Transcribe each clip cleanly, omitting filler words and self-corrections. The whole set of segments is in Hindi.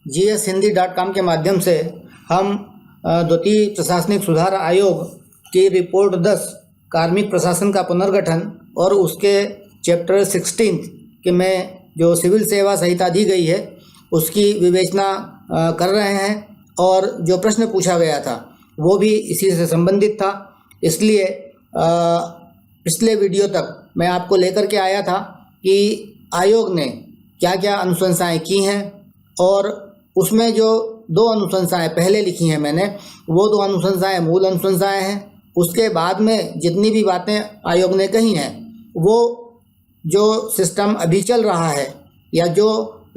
GSHindi.com के माध्यम से हम द्वितीय प्रशासनिक सुधार आयोग की रिपोर्ट 10 कार्मिक प्रशासन का पुनर्गठन और उसके चैप्टर 16 के में जो सिविल सेवा संहिता दी गई है उसकी विवेचना कर रहे हैं और जो प्रश्न पूछा गया था वो भी इसी से संबंधित था। इसलिए पिछले वीडियो तक मैं आपको लेकर के आया था कि आयोग ने क्या क्या अनुशंसाएं की हैं और उसमें जो 2 अनुशंसाएं पहले लिखी हैं मैंने, वो 2 अनुशंसाएं मूल अनुशंसाएं हैं। उसके बाद में जितनी भी बातें आयोग ने कही हैं वो जो सिस्टम अभी चल रहा है या जो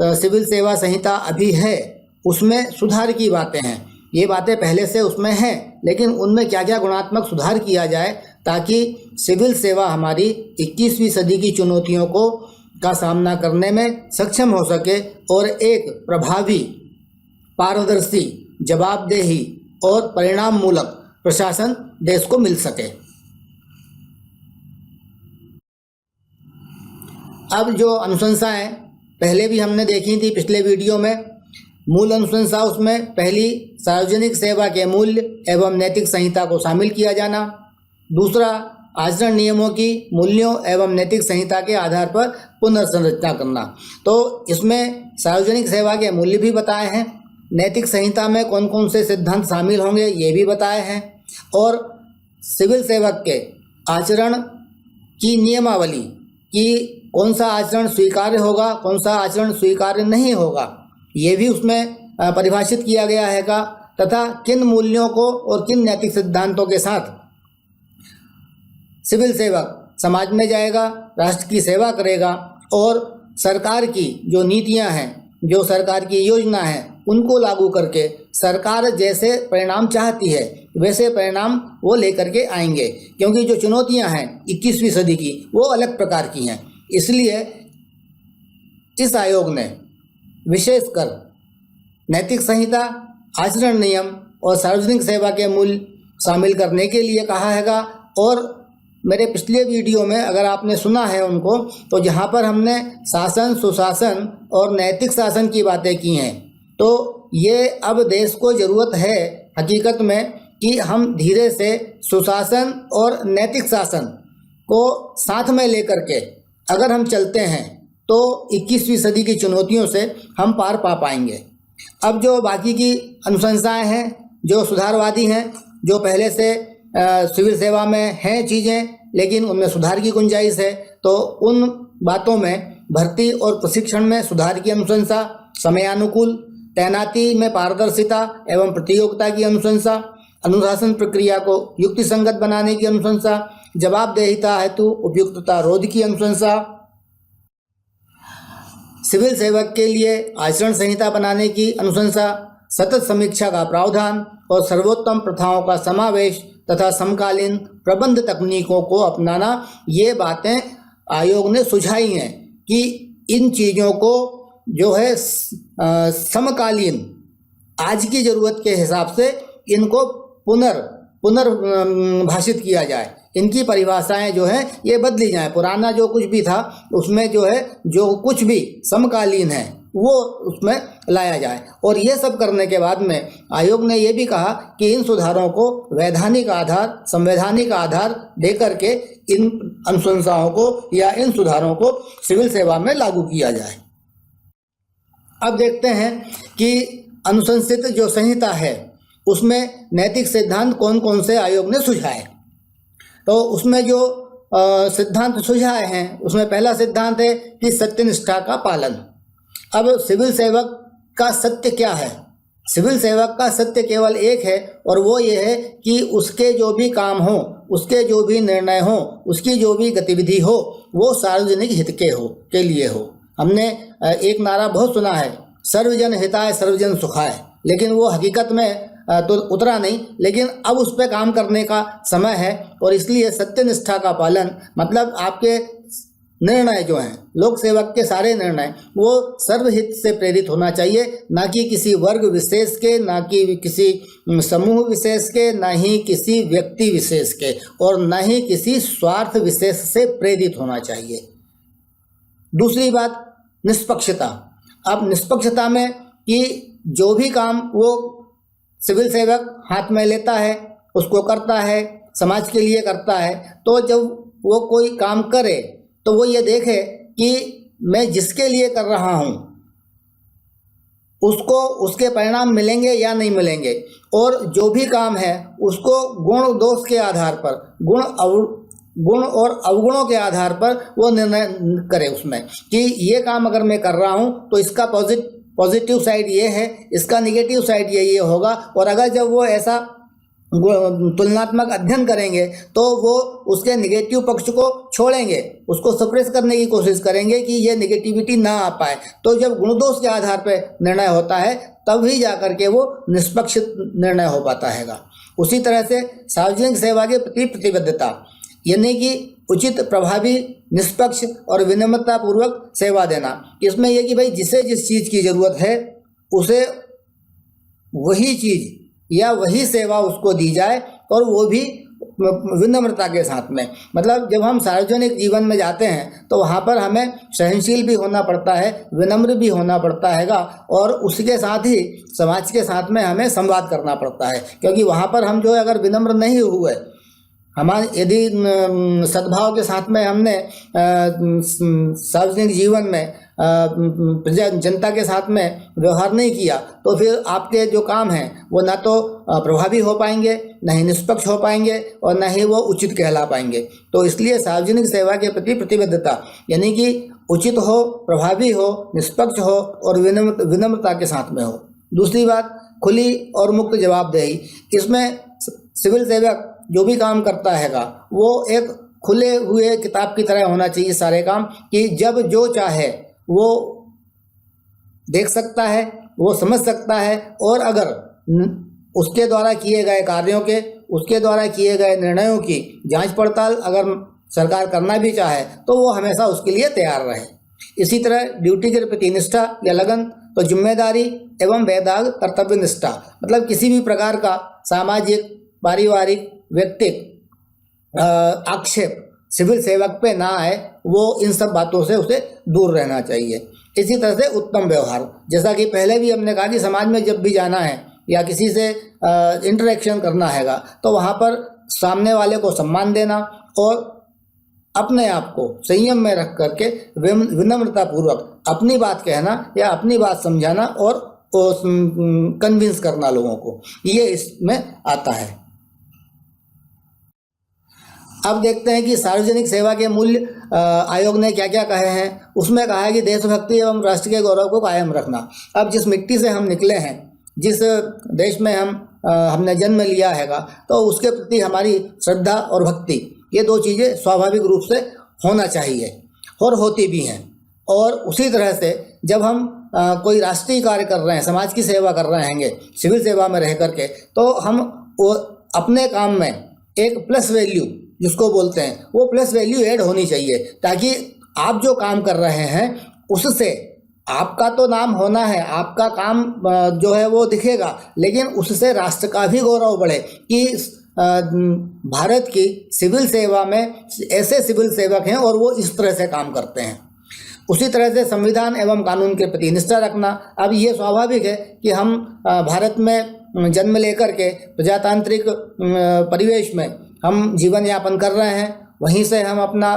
सिविल सेवा संहिता अभी है उसमें सुधार की बातें हैं। ये बातें पहले से उसमें हैं, लेकिन उनमें क्या क्या गुणात्मक सुधार किया जाए ताकि सिविल सेवा हमारी 21वीं सदी की चुनौतियों का सामना करने में सक्षम हो सके और एक प्रभावी, पारदर्शी, जवाबदेही और परिणाम मूलक प्रशासन देश को मिल सके। अब जो अनुशंसाएं पहले भी हमने देखी थी पिछले वीडियो में, मूल अनुशंसा उसमें पहली सार्वजनिक सेवा के मूल्य एवं नैतिक संहिता को शामिल किया जाना, दूसरा आचरण नियमों की मूल्यों एवं नैतिक संहिता के आधार पर पुनर्संरचना करना। तो इसमें सार्वजनिक सेवा के मूल्य भी बताए हैं, नैतिक संहिता में कौन कौन से सिद्धांत शामिल होंगे ये भी बताए हैं और सिविल सेवक के आचरण की नियमावली कि कौन सा आचरण स्वीकार्य होगा, कौन सा आचरण स्वीकार्य नहीं होगा, ये भी उसमें परिभाषित किया गया है तथा किन मूल्यों को और किन नैतिक सिद्धांतों के साथ सिविल सेवक समाज में जाएगा, राष्ट्र की सेवा करेगा और सरकार की जो नीतियां हैं, जो सरकार की योजना है, उनको लागू करके सरकार जैसे परिणाम चाहती है वैसे परिणाम वो लेकर के आएंगे। क्योंकि जो चुनौतियां हैं 21वीं सदी की वो अलग प्रकार की हैं, इसलिए इस आयोग ने विशेषकर नैतिक संहिता, आचरण नियम और सार्वजनिक सेवा के मूल्य शामिल करने के लिए कहा हैगा। और मेरे पिछले वीडियो में अगर आपने सुना है उनको, तो जहाँ पर हमने शासन, सुशासन और नैतिक शासन की बातें की हैं, तो ये अब देश को ज़रूरत है हकीकत में कि हम धीरे से सुशासन और नैतिक शासन को साथ में लेकर के अगर हम चलते हैं तो 21वीं सदी की चुनौतियों से हम पार पा पाएंगे। अब जो बाकी की अनुशंसाएं हैं जो सुधारवादी हैं, जो पहले से सिविल सेवा में हैं चीज़ें लेकिन उनमें सुधार की गुंजाइश है, तो उन बातों में भर्ती और प्रशिक्षण में सुधार की अनुशंसा, समयानुकूल तैनाती में पारदर्शिता एवं प्रतियोगिता की अनुशंसा, अनुशासन प्रक्रिया को युक्तिसंगत बनाने की अनुशंसा, जवाबदेहिता हेतु उपयुक्तता रोध की अनुशंसा, सिविल सेवक के लिए आचरण संहिता बनाने की अनुशंसा, सतत समीक्षा का प्रावधान और सर्वोत्तम प्रथाओं का समावेश तथा समकालीन प्रबंध तकनीकों को अपनाना, ये बातें आयोग ने सुझाई हैं कि इन चीज़ों को जो है समकालीन आज की ज़रूरत के हिसाब से इनको पुनर्भाषित किया जाए, इनकी परिभाषाएं जो है ये बदली जाएं। पुराना जो कुछ भी था उसमें जो है जो कुछ भी समकालीन है वो उसमें लाया जाए। और ये सब करने के बाद में आयोग ने ये भी कहा कि इन सुधारों को वैधानिक आधार, संवैधानिक आधार देकर के इन अनुशंसाओं को या इन सुधारों को सिविल सेवा में लागू किया जाए। अब देखते हैं कि अनुशंसित जो संहिता है उसमें नैतिक सिद्धांत कौन कौन से आयोग ने सुझाए। तो उसमें जो सिद्धांत सुझाए हैं उसमें पहला सिद्धांत है कि सत्यनिष्ठा का पालन। अब सिविल सेवक का सत्य क्या है? सिविल सेवक का सत्य केवल एक है और वो ये है कि उसके जो भी काम हो, उसके जो भी निर्णय हो, उसकी जो भी गतिविधि हो वो सार्वजनिक हित के लिए हो। हमने एक नारा बहुत सुना है, सर्वजन हिताय सर्वजन सुखाय, लेकिन वो हकीकत में तो उतरा नहीं, लेकिन अब उस पर काम करने का समय है। और इसलिए सत्यनिष्ठा का पालन मतलब आपके निर्णय जो हैं, लोक सेवक के सारे निर्णय वो सर्वहित से प्रेरित होना चाहिए, ना कि किसी वर्ग विशेष के, ना कि किसी समूह विशेष के, ना ही किसी व्यक्ति विशेष के, और ना ही किसी स्वार्थ विशेष से प्रेरित होना चाहिए। दूसरी बात, निष्पक्षता। अब निष्पक्षता में कि जो भी काम वो सिविल सेवक हाथ में लेता है उसको करता है, समाज के लिए करता है, तो जब वो कोई काम करे तो वो ये देखे कि मैं जिसके लिए कर रहा हूँ उसको उसके परिणाम मिलेंगे या नहीं मिलेंगे, और जो भी काम है उसको गुण दोष के आधार पर, गुण और अवगुणों के आधार पर वो निर्णय करे उसमें कि ये काम अगर मैं कर रहा हूँ तो इसका पॉजिटिव साइड ये है, इसका निगेटिव साइड ये होगा। और अगर जब वो ऐसा तुलनात्मक अध्ययन करेंगे तो वो उसके निगेटिव पक्ष को छोड़ेंगे, उसको सप्रेस करने की कोशिश करेंगे कि ये निगेटिविटी ना आ पाए। तो जब गुण दोष के आधार पर निर्णय होता है तब ही जाकर के वो निष्पक्ष निर्णय हो पाता है। उसी तरह से सार्वजनिक सेवा के प्रति प्रतिबद्धता, यानी कि उचित, प्रभावी, निष्पक्ष और विनम्रता पूर्वक सेवा देना। इसमें यह कि भाई जिसे जिस चीज़ की ज़रूरत है उसे वही चीज़ या वही सेवा उसको दी जाए, और वो भी विनम्रता के साथ में। मतलब जब हम सार्वजनिक जीवन में जाते हैं तो वहाँ पर हमें सहनशील भी होना पड़ता है, विनम्र भी होना पड़ता हैगा, और उसके साथ ही समाज के साथ में हमें संवाद करना पड़ता है। क्योंकि वहाँ पर हम जो है अगर विनम्र नहीं हुए, हमारे यदि सद्भाव के साथ में हमने सार्वजनिक जीवन में जनता के साथ में व्यवहार नहीं किया तो फिर आपके जो काम हैं वो ना तो प्रभावी हो पाएंगे, ना ही निष्पक्ष हो पाएंगे, और ना ही वो उचित कहला पाएंगे। तो इसलिए सार्वजनिक सेवा के प्रति प्रतिबद्धता, यानी कि उचित हो, प्रभावी हो, निष्पक्ष हो और विनम्रता के साथ में हो। दूसरी बात, खुली और मुक्त जवाबदेही। इसमें सिविल सेवक जो भी काम करता हैगा वो एक खुले हुए किताब की तरह होना चाहिए सारे काम, कि जब जो चाहे वो देख सकता है, वो समझ सकता है, और अगर उसके द्वारा किए गए कार्यों के, उसके द्वारा किए गए निर्णयों की जांच पड़ताल अगर सरकार करना भी चाहे तो वो हमेशा उसके लिए तैयार रहे। इसी तरह ड्यूटी के प्रति निष्ठा या लगन, तो जिम्मेदारी एवं बेदाग कर्तव्य निष्ठा, मतलब किसी भी प्रकार का सामाजिक, पारिवारिक, व्यक्तिगत आक्षेप सिविल सेवक पे ना आए, वो इन सब बातों से उसे दूर रहना चाहिए। इसी तरह से उत्तम व्यवहार, जैसा कि पहले भी हमने कहा कि समाज में जब भी जाना है या किसी से इंटरेक्शन करना हैगा तो वहाँ पर सामने वाले को सम्मान देना और अपने आप को संयम में रख करके विनम्रता पूर्वक अपनी बात कहना या अपनी बात समझाना और कन्विंस करना लोगों को, ये इसमें आता है। अब देखते हैं कि सार्वजनिक सेवा के मूल्य आयोग ने क्या क्या कहे हैं। उसमें कहा है कि देशभक्ति एवं राष्ट्र के गौरव को कायम रखना। अब जिस मिट्टी से हम निकले हैं, जिस देश में हमने जन्म लिया हैगा, तो उसके प्रति हमारी श्रद्धा और भक्ति, ये दो चीज़ें स्वाभाविक रूप से होना चाहिए और होती भी हैं। और उसी तरह से जब हम कोई राष्ट्रीय कार्य कर रहे हैं, समाज की सेवा कर रहे हैंगे सिविल सेवा में रह करके, तो हम वो अपने काम में एक प्लस वैल्यू जिसको बोलते हैं, वो प्लस वैल्यू ऐड होनी चाहिए, ताकि आप जो काम कर रहे हैं उससे आपका तो नाम होना है, आपका काम जो है वो दिखेगा, लेकिन उससे राष्ट्र का भी गौरव बढ़े कि भारत की सिविल सेवा में ऐसे सिविल सेवक हैं और वो इस तरह से काम करते हैं। उसी तरह से संविधान एवं कानून के प्रति निष्ठा रखना। अब ये स्वाभाविक है कि हम भारत में जन्म लेकर के प्रजातांत्रिक परिवेश में हम जीवन यापन कर रहे हैं, वहीं से हम अपना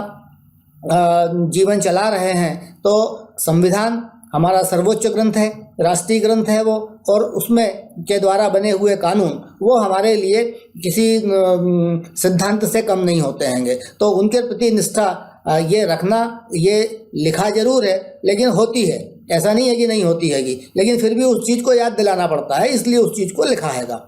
जीवन चला रहे हैं, तो संविधान हमारा सर्वोच्च ग्रंथ है, राष्ट्रीय ग्रंथ है वो, और उसमें के द्वारा बने हुए कानून वो हमारे लिए किसी सिद्धांत से कम नहीं होते हैंगे। तो उनके प्रति निष्ठा ये रखना, ये लिखा जरूर है लेकिन होती है, ऐसा नहीं है कि नहीं होती हैगी, लेकिन फिर भी उस चीज़ को याद दिलाना पड़ता है, इसलिए उस चीज़ को लिखा हैगा।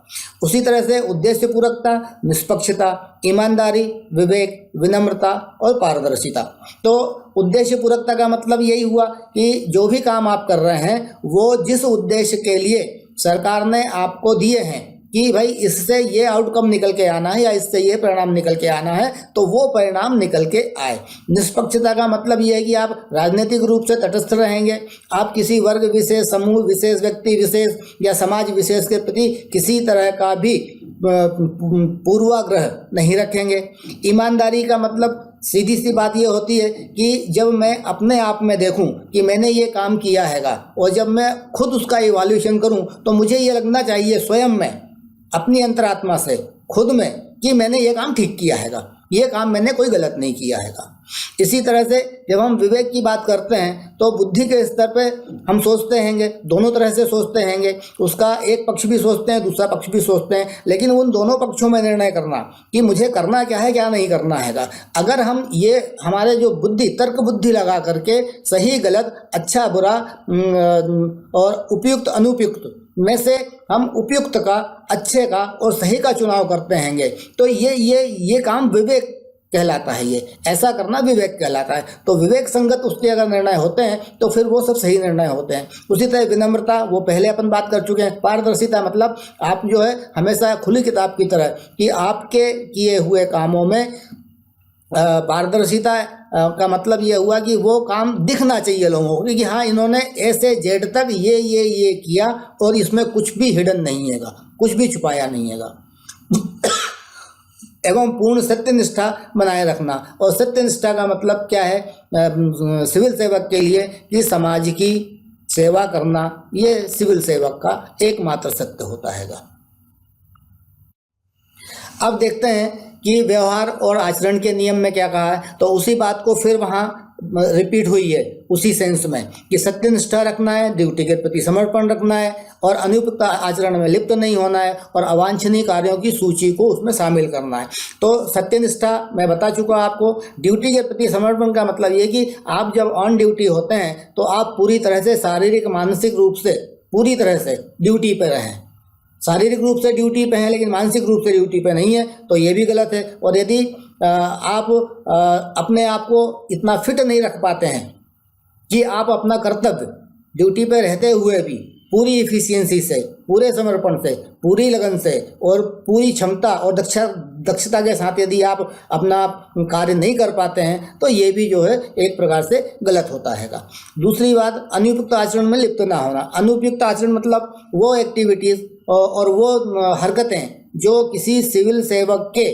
उसी तरह से उद्देश्य पूरकता, निष्पक्षता, ईमानदारी, विवेक, विनम्रता और पारदर्शिता। तो उद्देश्य पूरकता का मतलब यही हुआ कि जो भी काम आप कर रहे हैं वो जिस उद्देश्य के लिए सरकार ने आपको दिए हैं कि भाई इससे ये आउटकम निकल के आना है या इससे ये परिणाम निकल के आना है, तो वो परिणाम निकल के आए। निष्पक्षता का मतलब ये है कि आप राजनीतिक रूप से तटस्थ रहेंगे, आप किसी वर्ग विशेष, समूह विशेष, व्यक्ति विशेष या समाज विशेष के प्रति किसी तरह का भी पूर्वाग्रह नहीं रखेंगे। ईमानदारी का मतलब सीधी सी बात ये होती है कि जब मैं अपने आप में देखूं कि मैंने ये काम किया हैगा, और जब मैं खुद उसका इवैल्यूएशन करूं, तो मुझे ये लगना चाहिए स्वयं में, अपनी अंतरात्मा से, खुद में, कि मैंने ये काम ठीक किया हैगा, ये काम मैंने कोई गलत नहीं किया हैगा। इसी तरह से जब हम विवेक की बात करते हैं तो बुद्धि के स्तर पे हम सोचते हैंगे, दोनों तरह से सोचते हैंगे, उसका एक पक्ष भी सोचते हैं, दूसरा पक्ष भी सोचते हैं, लेकिन उन दोनों पक्षों में निर्णय करना कि मुझे करना क्या है, क्या नहीं करना हैगा, अगर हम ये हमारे जो बुद्धि, तर्क बुद्धि लगा करके सही गलत, अच्छा बुरा और उपयुक्त अनुपयुक्त में से हम उपयुक्त का, अच्छे का और सही का चुनाव करते हैंगे, तो ये काम विवेक कहलाता है। ये ऐसा करना विवेक कहलाता है। तो विवेक संगत उसके अगर निर्णय होते हैं तो फिर वो सब सही निर्णय होते हैं। उसी तरह विनम्रता, वो पहले अपन बात कर चुके हैं। पारदर्शिता मतलब आप जो है हमेशा खुली किताब की तरह, कि आपके किए हुए कामों में पारदर्शिता का मतलब ये हुआ कि वो काम दिखना चाहिए लोगों को कि हाँ, इन्होंने ऐसे जेड तक ये किया और इसमें कुछ भी हिडन नहीं हैगा, कुछ भी छुपाया नहीं हैगा। एवं पूर्ण सत्यनिष्ठा बनाए रखना। और सत्यनिष्ठा का मतलब क्या है सिविल सेवक के लिए, कि समाज की सेवा करना, ये सिविल सेवक का एकमात्र सत्य होता हैगा। अब देखते हैं कि व्यवहार और आचरण के नियम में क्या कहा है। तो उसी बात को फिर वहाँ रिपीट हुई है उसी सेंस में कि सत्यनिष्ठा रखना है, ड्यूटी के प्रति समर्पण रखना है, और अनुपयुक्त आचरण में लिप्त नहीं होना है, और अवांछनीय कार्यों की सूची को उसमें शामिल करना है। तो सत्यनिष्ठा मैं बता चुका आपको। ड्यूटी के प्रति समर्पण का मतलब ये कि आप जब ऑन ड्यूटी होते हैं तो आप पूरी तरह से शारीरिक मानसिक रूप से पूरी तरह से ड्यूटी पर रहें। शारीरिक रूप से ड्यूटी पे हैं लेकिन मानसिक रूप से ड्यूटी पे नहीं है, तो ये भी गलत है। और यदि आप अपने आप को इतना फिट नहीं रख पाते हैं कि आप अपना कर्तव्य ड्यूटी पे रहते हुए भी पूरी इफिशियंसी से, पूरे समर्पण से, पूरी लगन से और पूरी क्षमता और दक्षता के साथ यदि आप अपना कार्य नहीं कर पाते हैं, तो ये भी जो है एक प्रकार से गलत होता हैगा। दूसरी बात, अनुपयुक्त आचरण में लिप्त ना होना। अनुपयुक्त आचरण मतलब वो एक्टिविटीज़ और वो हरकतें जो किसी सिविल सेवक के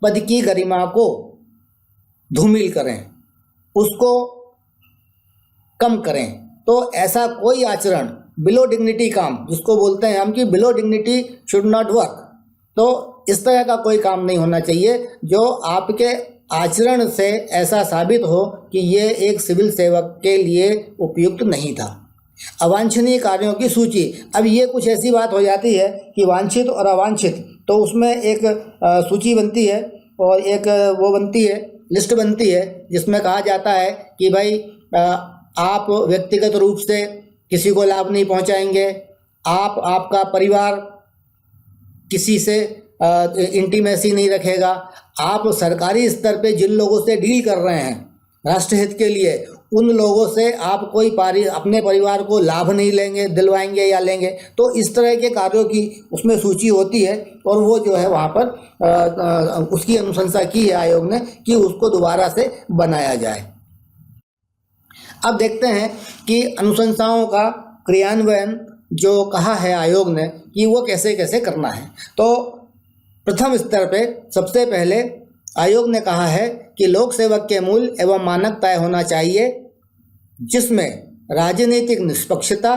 पद की गरिमा को धूमिल करें, उसको कम करें। तो ऐसा कोई आचरण, बिलो डिग्निटी काम जिसको बोलते हैं हम, कि below dignity should not work, तो इस तरह का कोई काम नहीं होना चाहिए जो आपके आचरण से ऐसा साबित हो कि ये एक सिविल सेवक के लिए उपयुक्त नहीं था। अवांछनीय कार्यों की सूची, अब ये कुछ ऐसी बात हो जाती है कि वांछित और अवांछित, तो उसमें एक सूची बनती है और एक वो बनती है, लिस्ट बनती है, जिसमें कहा जाता है कि भाई आप व्यक्तिगत रूप से किसी को लाभ नहीं पहुंचाएंगे, आपका परिवार किसी से इंटीमेसी नहीं रखेगा, आप सरकारी स्तर पे जिन लोगों से डील कर रहे हैं राष्ट्रहित के लिए, उन लोगों से आप कोई अपने परिवार को लाभ नहीं लेंगे, दिलवाएंगे या लेंगे। तो इस तरह के कार्यों की उसमें सूची होती है और वो जो है वहाँ पर उसकी अनुशंसा की है आयोग ने कि उसको दोबारा से बनाया जाए। अब देखते हैं कि अनुशंसाओं का क्रियान्वयन जो कहा है आयोग ने कि वो कैसे कैसे करना है। तो प्रथम स्तर पे सबसे पहले आयोग ने कहा है कि लोक सेवक के मूल एवं मानक तय होना चाहिए, जिसमें राजनीतिक निष्पक्षता,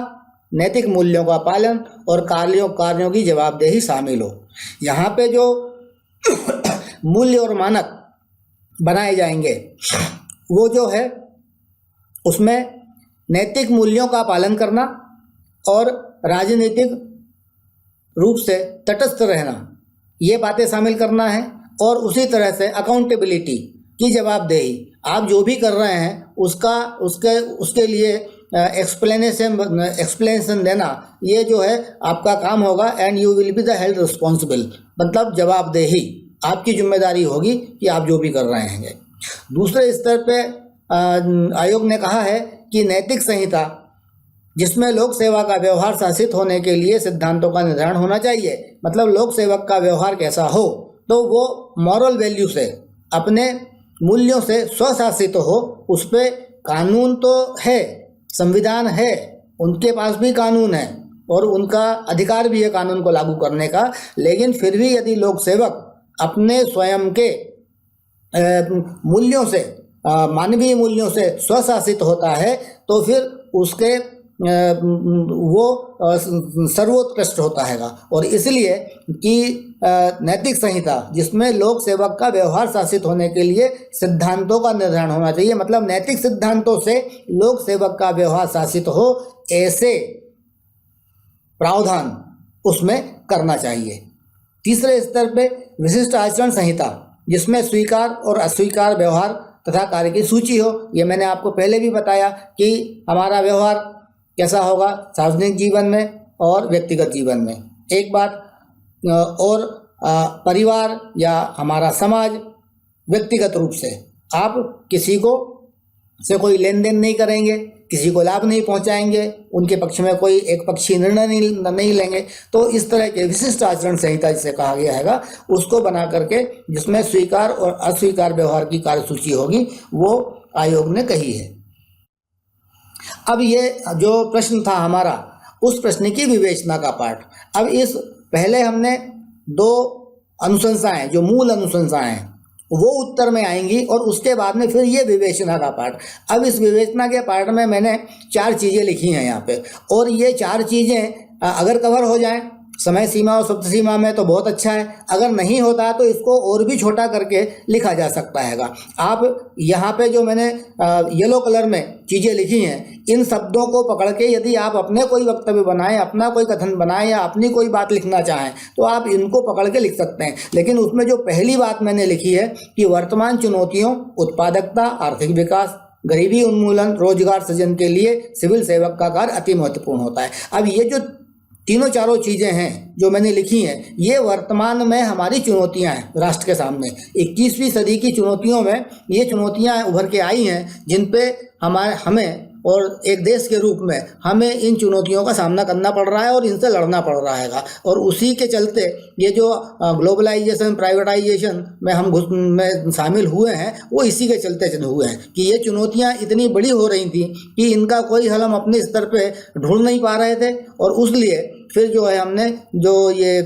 नैतिक मूल्यों का पालन और कार्यों की जवाबदेही शामिल हो। यहाँ पे जो मूल्य और मानक बनाए जाएंगे वो जो है उसमें नैतिक मूल्यों का पालन करना और राजनीतिक रूप से तटस्थ रहना, ये बातें शामिल करना है। और उसी तरह से अकाउंटेबिलिटी की जवाबदेही, आप जो भी कर रहे हैं उसके लिए एक्सप्लेनेशन देना, ये जो है आपका काम होगा। And you will be the held responsible, मतलब जवाबदेही आपकी जिम्मेदारी होगी कि आप जो भी कर रहे हैं। दूसरे स्तर पे आयोग ने कहा है कि नैतिक संहिता, जिसमें लोक सेवा का व्यवहार शासित होने के लिए सिद्धांतों का निर्धारण होना चाहिए। मतलब लोक सेवक का व्यवहार कैसा हो, तो वो मॉरल वैल्यू से, अपने मूल्यों से स्वशासित हो। उस पर कानून तो है, संविधान है, उनके पास भी कानून है और उनका अधिकार भी है कानून को लागू करने का। लेकिन फिर भी यदि लोक सेवक अपने स्वयं के मूल्यों से, मानवीय मूल्यों से स्वशासित होता है तो फिर उसके वो सर्वोत्कृष्ट होता है। और इसलिए कि नैतिक संहिता जिसमें लोक सेवक का व्यवहार शासित होने के लिए सिद्धांतों का निर्धारण होना चाहिए, मतलब नैतिक सिद्धांतों से लोक सेवक का व्यवहार शासित हो, ऐसे प्रावधान उसमें करना चाहिए। तीसरे स्तर पे विशिष्ट आचरण संहिता जिसमें स्वीकार और अस्वीकार व्यवहार तथा कार्य की सूची हो। ये मैंने आपको पहले भी बताया कि हमारा व्यवहार कैसा होगा सार्वजनिक जीवन में और व्यक्तिगत जीवन में। एक बात और परिवार या हमारा समाज, व्यक्तिगत रूप से आप किसी को से कोई लेन देन नहीं करेंगे, किसी को लाभ नहीं पहुंचाएंगे, उनके पक्ष में कोई एक पक्षीय निर्णय नहीं लेंगे। तो इस तरह के विशिष्ट आचरण संहिता जिसे कहा गया है उसको बना करके जिसमें स्वीकार और अस्वीकार व्यवहार की कार्यसूची होगी वो आयोग ने कही है। अब ये जो प्रश्न था हमारा, उस प्रश्न की विवेचना का पाठ। अब इस पहले हमने 2 अनुशंसाएं, जो मूल अनुशंसाएं हैं वो उत्तर में आएंगी और उसके बाद में फिर ये विवेचना का पाठ। अब इस विवेचना के पाठ में मैंने 4 चीज़ें लिखी हैं यहाँ पे, और ये 4 चीज़ें अगर कवर हो जाएं समय सीमा और शब्द सीमा में तो बहुत अच्छा है, अगर नहीं होता तो इसको और भी छोटा करके लिखा जा सकता है। आप यहाँ पे जो मैंने येलो कलर में चीज़ें लिखी हैं, इन शब्दों को पकड़ के यदि आप अपने कोई वक्तव्य बनाएं, अपना कोई कथन बनाएं या अपनी कोई बात लिखना चाहें तो आप इनको पकड़ के लिख सकते हैं। लेकिन उसमें जो पहली बात मैंने लिखी है कि वर्तमान चुनौतियों, उत्पादकता, आर्थिक विकास, गरीबी उन्मूलन, रोजगार सृजन के लिए सिविल सेवक का कार्य अति महत्वपूर्ण होता है। अब ये जो तीनों चारों चीज़ें हैं जो मैंने लिखी हैं, ये वर्तमान में हमारी चुनौतियां हैं राष्ट्र के सामने। 21वीं सदी की चुनौतियों में ये चुनौतियां उभर के आई हैं जिन पे हमें और एक देश के रूप में हमें इन चुनौतियों का सामना करना पड़ रहा है और इनसे लड़ना पड़ रहा है। और उसी के चलते ये जो ग्लोबलाइजेशन, प्राइवेटाइजेशन में हम में शामिल हुए हैं, वो इसी के चलते हुए हैं कि ये चुनौतियां इतनी बड़ी हो रही थी कि इनका कोई हल हम अपने स्तर पे ढूंढ नहीं पा रहे थे। और उसलिए फिर जो है हमने जो ये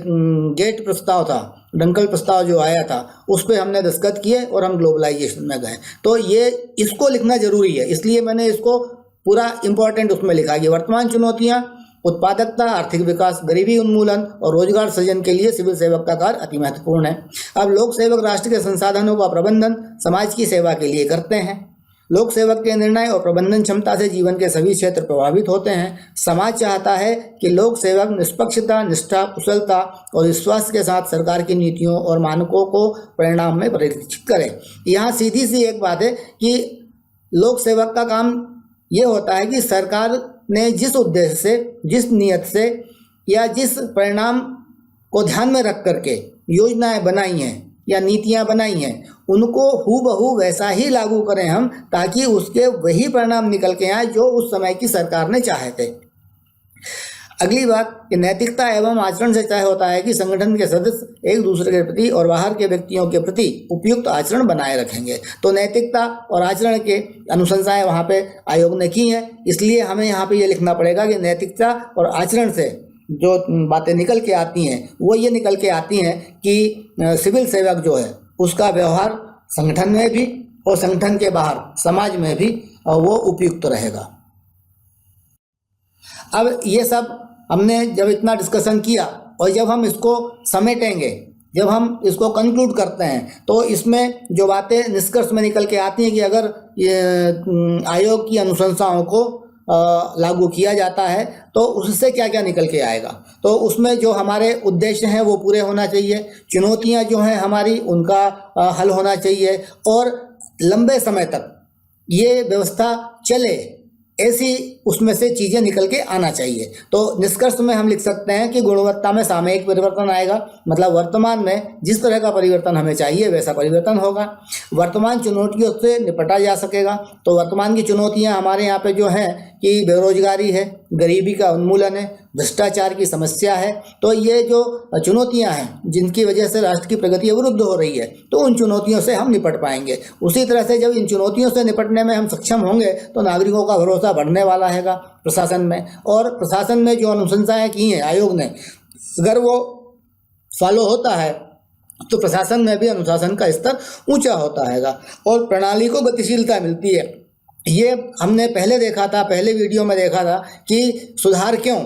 गेट प्रस्ताव था, डंकल प्रस्ताव जो आया था, उस पर हमने दस्तखत किए और हम ग्लोबलाइजेशन में गए। तो ये इसको लिखना जरूरी है, इसलिए मैंने इसको पूरा इम्पोर्टेंट उसमें लिखा है। वर्तमान चुनौतियां, उत्पादकता, आर्थिक विकास, गरीबी उन्मूलन और रोजगार सृजन के लिए सिविल सेवक का कार्य अति महत्वपूर्ण है। अब लोक सेवक राष्ट्र के संसाधनों का प्रबंधन समाज की सेवा के लिए करते हैं। लोक सेवक के निर्णय और प्रबंधन क्षमता से जीवन के सभी क्षेत्र प्रभावित होते हैं। समाज चाहता है कि लोक सेवक निष्पक्षता, निष्ठा, कुशलता और विश्वास के साथ सरकार की नीतियों और मानकों को परिणाम में परिलक्षित करें। यहाँ सीधी सी एक बात है कि लोक सेवक का काम ये होता है कि सरकार ने जिस उद्देश्य से, जिस नियत से या जिस परिणाम को ध्यान में रख करके योजनाएं बनाई हैं या नीतियां बनाई हैं, उनको हूबहू वैसा ही लागू करें हम, ताकि उसके वही परिणाम निकल के आए जो उस समय की सरकार ने चाहे थे। अगली बात कि नैतिकता एवं आचरण से तय होता है कि संगठन के सदस्य एक दूसरे के प्रति और बाहर के व्यक्तियों के प्रति उपयुक्त आचरण बनाए रखेंगे। तो नैतिकता और आचरण के अनुशंसाएं वहाँ पे आयोग ने की हैं, इसलिए हमें यहाँ पे ये लिखना पड़ेगा कि नैतिकता और आचरण से जो बातें निकल के आती हैं वो ये निकल के आती हैं कि सिविल सेवक जो है उसका व्यवहार संगठन में भी और संगठन के बाहर समाज में भी वो उपयुक्त रहेगा। अब ये सब हमने जब इतना डिस्कशन किया और जब हम इसको समेटेंगे, जब हम इसको कंक्लूड करते हैं, तो इसमें जो बातें निष्कर्ष में निकल के आती हैं कि अगर ये आयोग की अनुशंसाओं को लागू किया जाता है तो उससे क्या क्या निकल के आएगा। तो उसमें जो हमारे उद्देश्य हैं वो पूरे होना चाहिए, चुनौतियां जो हैं हमारी उनका हल होना चाहिए, और लंबे समय तक ये व्यवस्था चले ऐसी उसमें से चीज़ें निकल के आना चाहिए। तो निष्कर्ष में हम लिख सकते हैं कि गुणवत्ता में सामयिक परिवर्तन आएगा, मतलब वर्तमान में जिस तरह का परिवर्तन हमें चाहिए वैसा परिवर्तन होगा। वर्तमान चुनौतियों से निपटा जा सकेगा। तो वर्तमान की चुनौतियां हमारे यहाँ पे जो हैं कि बेरोजगारी है, गरीबी का उन्मूलन है, भ्रष्टाचार की समस्या है। तो ये जो चुनौतियां हैं जिनकी वजह से राष्ट्र की प्रगति अवरुद्ध हो रही है, तो उन चुनौतियों से हम निपट पाएंगे। उसी तरह से जब इन चुनौतियों से निपटने में हम सक्षम होंगे तो नागरिकों का भरोसा बढ़ने वाला है प्रशासन में। और प्रशासन में जो अनुशंसाएं की हैं आयोग ने, अगर वो फॉलो होता है तो प्रशासन में भी अनुशासन का स्तर ऊंचा होता है और प्रणाली को गतिशीलता मिलती है। ये हमने पहले देखा था, पहले वीडियो में देखा था कि सुधार क्यों,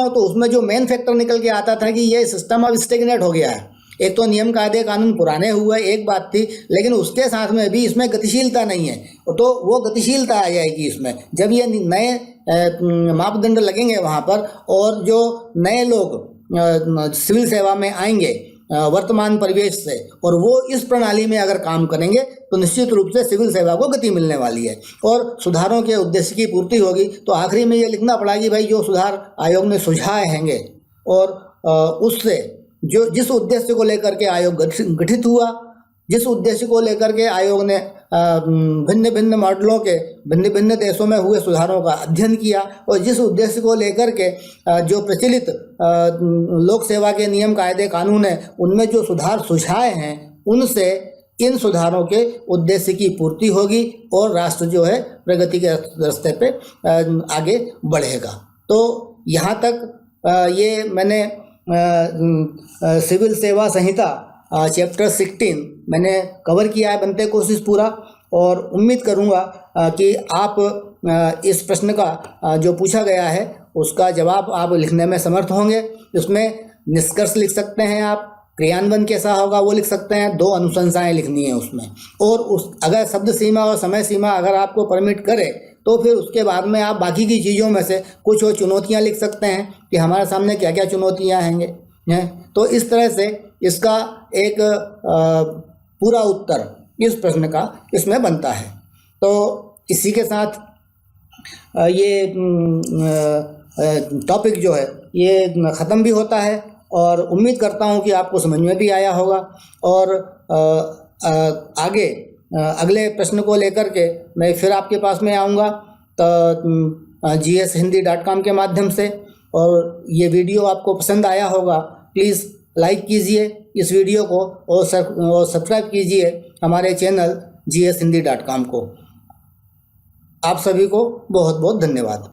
तो उसमें जो मेन फैक्टर निकल के आता था कि ये सिस्टम अब स्टेगनेट हो गया है। एक तो नियम कायदे कानून पुराने हुए एक बात थी, लेकिन उसके साथ में भी इसमें गतिशीलता नहीं है, तो वो गतिशीलता आ जाएगी इसमें जब ये नए मापदंड लगेंगे वहाँ पर, और जो नए लोग सिविल सेवा में आएंगे वर्तमान परिवेश से, और वो इस प्रणाली में अगर काम करेंगे तो निश्चित रूप से सिविल सेवा को गति मिलने वाली है और सुधारों के उद्देश्य की पूर्ति होगी। तो आखिरी में ये लिखना पड़ा कि भाई जो सुधार आयोग ने सुझाए हैंगे और उससे जो जिस उद्देश्य को लेकर के आयोग गठित हुआ, जिस उद्देश्य को लेकर के आयोग ने भिन्न भिन्न मॉडलों के भिन्न भिन्न देशों में हुए सुधारों का अध्ययन किया, और जिस उद्देश्य को लेकर के जो प्रचलित लोक सेवा के नियम कायदे कानून हैं उनमें जो सुधार सुझाए हैं, उनसे इन सुधारों के उद्देश्य की पूर्ति होगी और राष्ट्र जो है प्रगति के रास्ते पे आगे बढ़ेगा। तो यहाँ तक ये मैंने सिविल सेवा संहिता चैप्टर 16 मैंने कवर किया है बनते कोशिश पूरा, और उम्मीद करूँगा कि आप इस प्रश्न का जो पूछा गया है उसका जवाब आप लिखने में समर्थ होंगे। इसमें निष्कर्ष लिख सकते हैं आप, क्रियान्वयन कैसा होगा वो लिख सकते हैं, 2 अनुशंसाएं लिखनी है उसमें, और उस अगर शब्द सीमा और समय सीमा अगर आपको परमिट करे तो फिर उसके बाद में आप बाकी की चीज़ों में से कुछ और चुनौतियाँ लिख सकते हैं कि हमारे सामने क्या क्या चुनौतियाँ हैं। तो इस तरह से इसका एक पूरा उत्तर इस प्रश्न का इसमें बनता है। तो इसी के साथ ये टॉपिक जो है ये ख़त्म भी होता है, और उम्मीद करता हूँ कि आपको समझ में भी आया होगा, और आगे अगले प्रश्न को लेकर के मैं फिर आपके पास में आऊँगा तो GSHindi.com के माध्यम से। और ये वीडियो आपको पसंद आया होगा, प्लीज़ लाइक कीजिए इस वीडियो को और सब्सक्राइब कीजिए हमारे चैनल GSHindi.com को। आप सभी को बहुत बहुत धन्यवाद।